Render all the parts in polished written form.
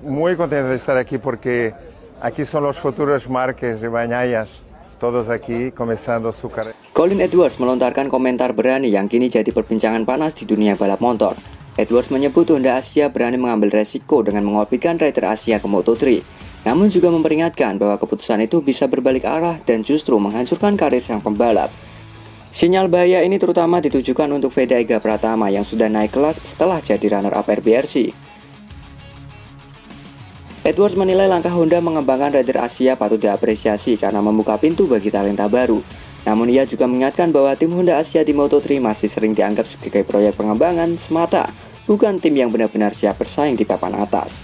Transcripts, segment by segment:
muy contento de estar aquí porque aquí son los futuros Márquez y Bañayas, todos aquí comenzando su carrera. Colin Edwards melontarkan komentar berani yang kini jadi perbincangan panas di dunia balap motor. Edwards menyebut Honda Asia berani mengambil resiko dengan mengorbitkan rider Asia ke Moto3. Namun juga memperingatkan bahwa keputusan itu bisa berbalik arah dan justru menghancurkan karir sang pembalap. Sinyal bahaya ini terutama ditujukan untuk Veda Ega Pratama yang sudah naik kelas setelah jadi runner-up RBRC. Edwards menilai langkah Honda mengembangkan rider Asia patut diapresiasi karena membuka pintu bagi talenta baru. Namun ia juga mengingatkan bahwa tim Honda Asia di Moto3 masih sering dianggap sebagai proyek pengembangan semata, bukan tim yang benar-benar siap bersaing di papan atas.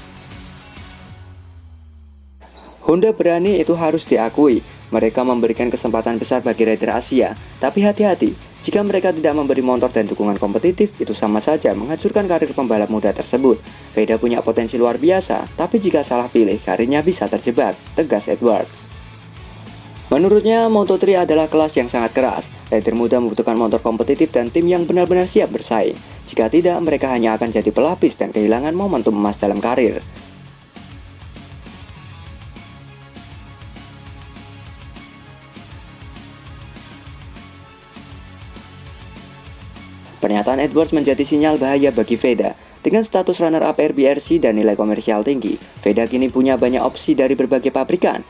Honda berani itu harus diakui, mereka memberikan kesempatan besar bagi rider Asia, tapi hati-hati, jika mereka tidak memberi motor dan dukungan kompetitif, itu sama saja menghancurkan karir pembalap muda tersebut. Veda punya potensi luar biasa, tapi jika salah pilih, karirnya bisa terjebak, tegas Edwards. Menurutnya, Moto3 adalah kelas yang sangat keras. Rider muda membutuhkan motor kompetitif dan tim yang benar-benar siap bersaing. Jika tidak, mereka hanya akan jadi pelapis dan kehilangan momentum emas dalam karir. Pernyataan Edwards menjadi sinyal bahaya bagi Veda. Dengan status runner-up RBRC dan nilai komersial tinggi, Veda kini punya banyak opsi dari berbagai pabrikan.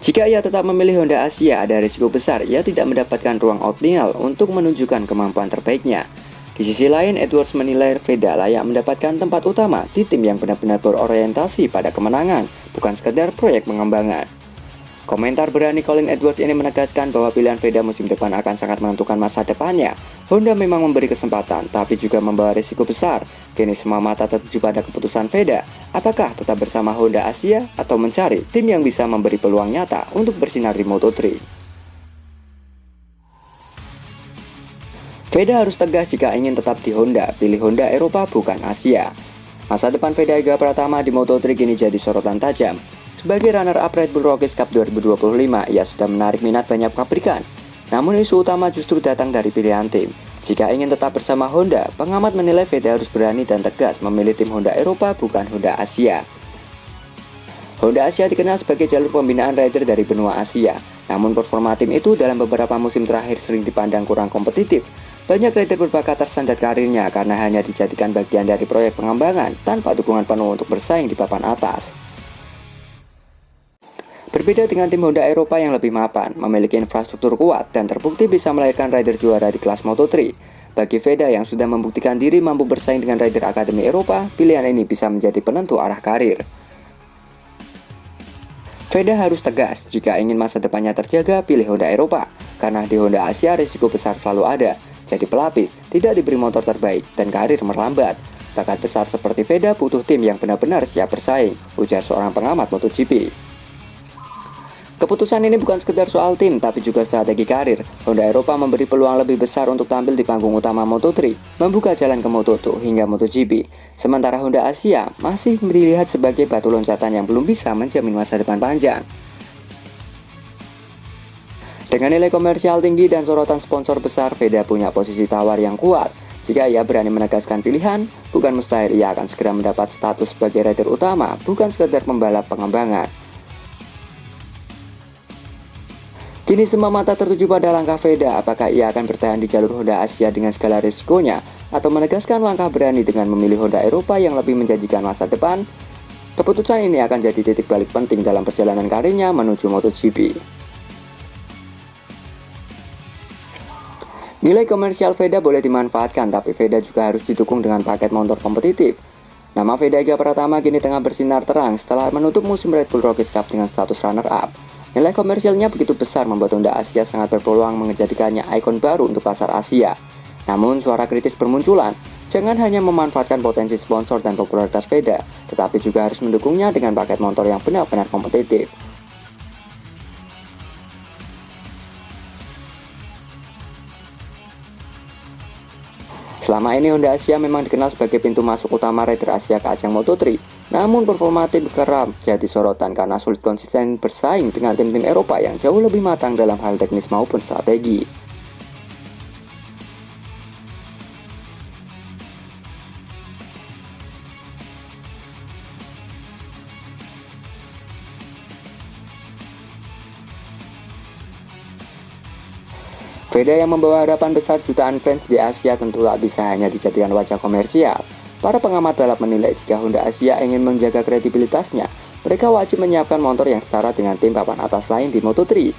Jika ia tetap memilih Honda Asia, ada risiko besar ia tidak mendapatkan ruang optimal untuk menunjukkan kemampuan terbaiknya. Di sisi lain, Edwards menilai Veda layak mendapatkan tempat utama di tim yang benar-benar berorientasi pada kemenangan, bukan sekedar proyek pengembangan. Komentar berani Colin Edwards ini menegaskan bahwa pilihan Veda musim depan akan sangat menentukan masa depannya. Honda memang memberi kesempatan, tapi juga membawa risiko besar. Kini semua mata tertuju pada keputusan Veda. Apakah tetap bersama Honda Asia atau mencari tim yang bisa memberi peluang nyata untuk bersinar di Moto3? Veda harus tegas jika ingin tetap di Honda, pilih Honda Eropa bukan Asia. Masa depan Veda Ega Pratama di Moto3 kini jadi sorotan tajam. Sebagai runner-up Red Bull Rockies Cup 2025, ia sudah menarik minat banyak pabrikan. Namun isu utama justru datang dari pilihan tim. Jika ingin tetap bersama Honda, pengamat menilai Veda harus berani dan tegas memilih tim Honda Eropa bukan Honda Asia. Honda Asia dikenal sebagai jalur pembinaan rider dari benua Asia. Namun performa tim itu dalam beberapa musim terakhir sering dipandang kurang kompetitif. Banyak rider berbakat tersendat karirnya karena hanya dijadikan bagian dari proyek pengembangan tanpa dukungan penuh untuk bersaing di papan atas. Berbeda dengan tim Honda Eropa yang lebih mapan, memiliki infrastruktur kuat, dan terbukti bisa melahirkan rider juara di kelas Moto3. Bagi Veda yang sudah membuktikan diri mampu bersaing dengan rider Akademi Eropa, pilihan ini bisa menjadi penentu arah karir. Veda harus tegas, jika ingin masa depannya terjaga, pilih Honda Eropa. Karena di Honda Asia risiko besar selalu ada, jadi pelapis, tidak diberi motor terbaik, dan karir melambat. Bakat besar seperti Veda butuh tim yang benar-benar siap bersaing, ujar seorang pengamat MotoGP. Keputusan ini bukan sekedar soal tim, tapi juga strategi karir. Honda Eropa memberi peluang lebih besar untuk tampil di panggung utama Moto3, membuka jalan ke Moto2 hingga MotoGP. Sementara Honda Asia masih dilihat sebagai batu loncatan yang belum bisa menjamin masa depan panjang. Dengan nilai komersial tinggi dan sorotan sponsor besar, Veda punya posisi tawar yang kuat. Jika ia berani menegaskan pilihan, bukan mustahil ia akan segera mendapat status sebagai rider utama, bukan sekedar pembalap pengembangan. Kini semua mata tertuju pada langkah Veda, apakah ia akan bertahan di jalur Honda Asia dengan segala risikonya, atau menegaskan langkah berani dengan memilih Honda Eropa yang lebih menjanjikan masa depan. Keputusan ini akan jadi titik balik penting dalam perjalanan karirnya menuju MotoGP. Nilai komersial Veda boleh dimanfaatkan, tapi Veda juga harus didukung dengan paket motor kompetitif. Nama Veda Ega Pratama kini tengah bersinar terang setelah menutup musim Red Bull Rockies Cup dengan status runner-up. Nilai komersialnya begitu besar membuat Honda Asia sangat berpeluang menjadikannya ikon baru untuk pasar Asia. Namun suara kritis bermunculan, jangan hanya memanfaatkan potensi sponsor dan popularitas Veda, tetapi juga harus mendukungnya dengan paket motor yang benar-benar kompetitif. Selama ini Honda Asia memang dikenal sebagai pintu masuk utama rider Asia ke ajang Moto3. Namun performa tim kerap jadi sorotan karena sulit konsisten bersaing dengan tim-tim Eropa yang jauh lebih matang dalam hal teknis maupun strategi. Veda yang membawa harapan besar jutaan fans di Asia tentu tak bisa hanya dijadikan wajah komersial. Para pengamat balap menilai jika Honda Asia ingin menjaga kredibilitasnya, mereka wajib menyiapkan motor yang setara dengan tim papan atas lain di Moto3.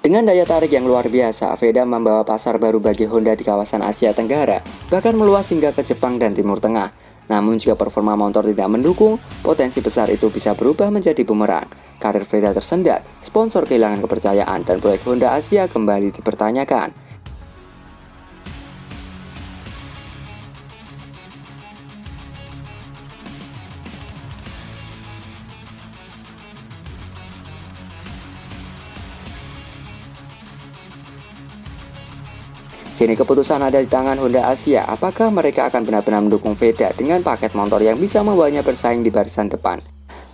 Dengan daya tarik yang luar biasa, Veda membawa pasar baru bagi Honda di kawasan Asia Tenggara, bahkan meluas hingga ke Jepang dan Timur Tengah. Namun jika performa motor tidak mendukung, potensi besar itu bisa berubah menjadi bumerang. Karir Veda tersendat, sponsor kehilangan kepercayaan, dan proyek Honda Asia kembali dipertanyakan. Kini keputusan ada di tangan Honda Asia, apakah mereka akan benar-benar mendukung Veda dengan paket motor yang bisa membawanya bersaing di barisan depan?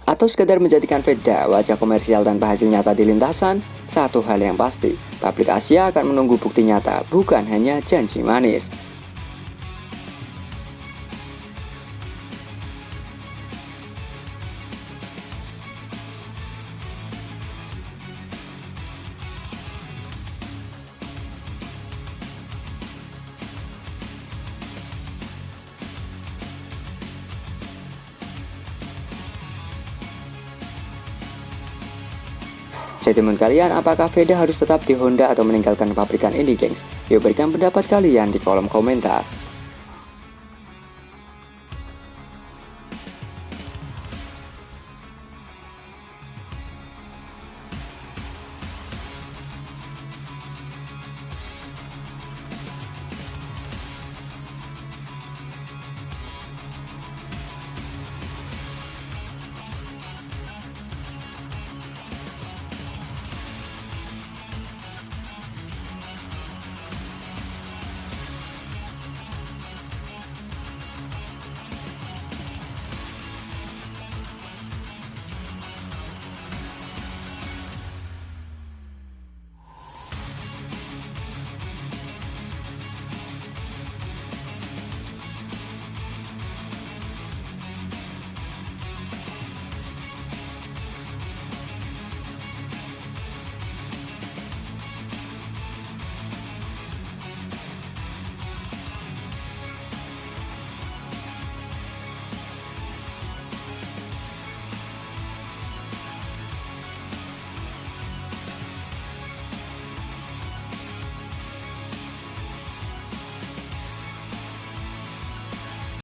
Atau sekedar menjadikan Veda wajah komersial tanpa hasil nyata di lintasan? Satu hal yang pasti, publik Asia akan menunggu bukti nyata, bukan hanya janji manis. Jadi menurut kalian, apakah Veda harus tetap di Honda atau meninggalkan pabrikan ini, gengs? Yuk berikan pendapat kalian di kolom komentar.